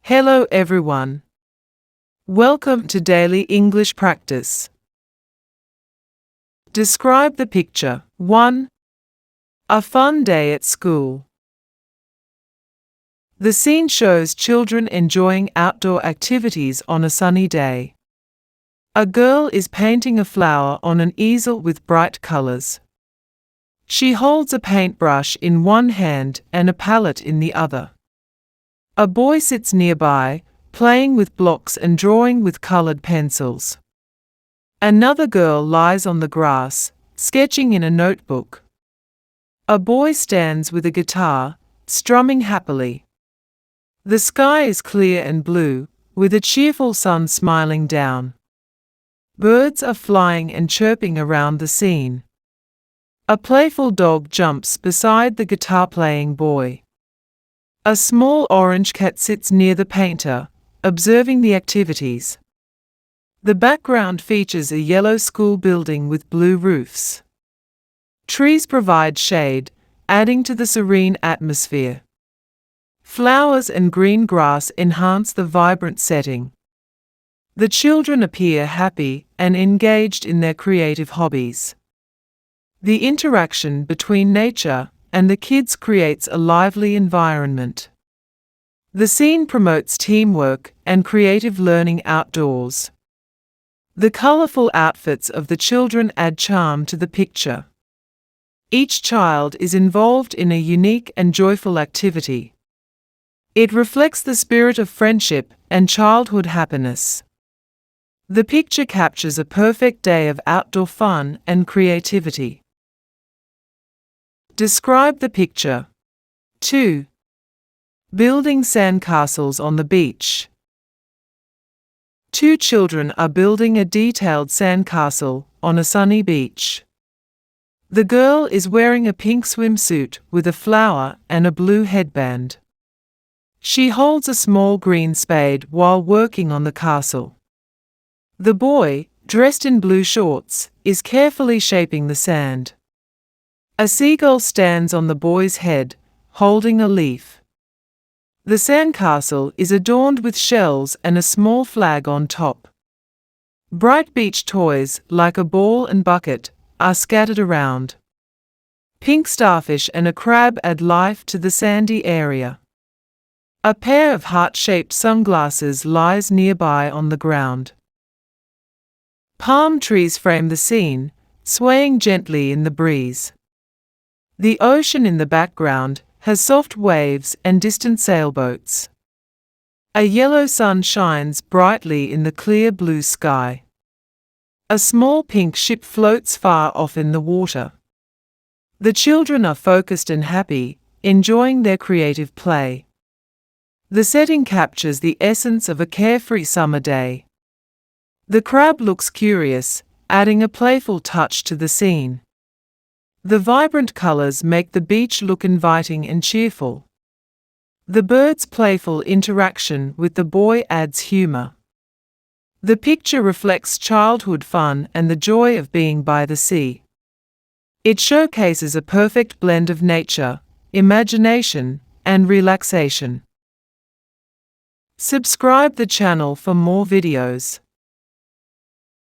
Hello everyone. Welcome to Daily English Practice. Describe the picture. 1. A fun day at school. The scene shows children enjoying outdoor activities on a sunny day. A girl is painting a flower on an easel with bright colors. She holds a paintbrush in one hand and a palette in the other. A boy sits nearby, playing with blocks and drawing with colored pencils. Another girl lies on the grass, sketching in a notebook. A boy stands with a guitar, strumming happily. The sky is clear and blue, with a cheerful sun smiling down. Birds are flying and chirping around the scene. A playful dog jumps beside the guitar-playing boy. A small orange cat sits near the painter, observing the activities. The background features a yellow school building with blue roofs. Trees provide shade, adding to the serene atmosphere. Flowers and green grass enhance the vibrant setting. The children appear happy and engaged in their creative hobbies. The interaction between nature and the kids creates a lively environment. The scene promotes teamwork and creative learning outdoors. The colorful outfits of the children add charm to the picture. Each child is involved in a unique and joyful activity. It reflects the spirit of friendship and childhood happiness. The picture captures a perfect day of outdoor fun and creativity. Describe the picture. 2. Building sandcastles on the beach. Two children are building a detailed sandcastle on a sunny beach. The girl is wearing a pink swimsuit with a flower and a blue headband. She holds a small green spade while working on the castle. The boy, dressed in blue shorts, is carefully shaping the sand. A seagull stands on the boy's head, holding a leaf. The sandcastle is adorned with shells and a small flag on top. Bright beach toys, like a ball and bucket, are scattered around. Pink starfish and a crab add life to the sandy area. A pair of heart-shaped sunglasses lies nearby on the ground. Palm trees frame the scene, swaying gently in the breeze. The ocean in the background has soft waves and distant sailboats. A yellow sun shines brightly in the clear blue sky. A small pink ship floats far off in the water. The children are focused and happy, enjoying their creative play. The setting captures the essence of a carefree summer day. The crab looks curious, adding a playful touch to the scene. The vibrant colors make the beach look inviting and cheerful. The bird's playful interaction with the boy adds humor. The picture reflects childhood fun and the joy of being by the sea. It showcases a perfect blend of nature, imagination, and relaxation. Subscribe the channel for more videos.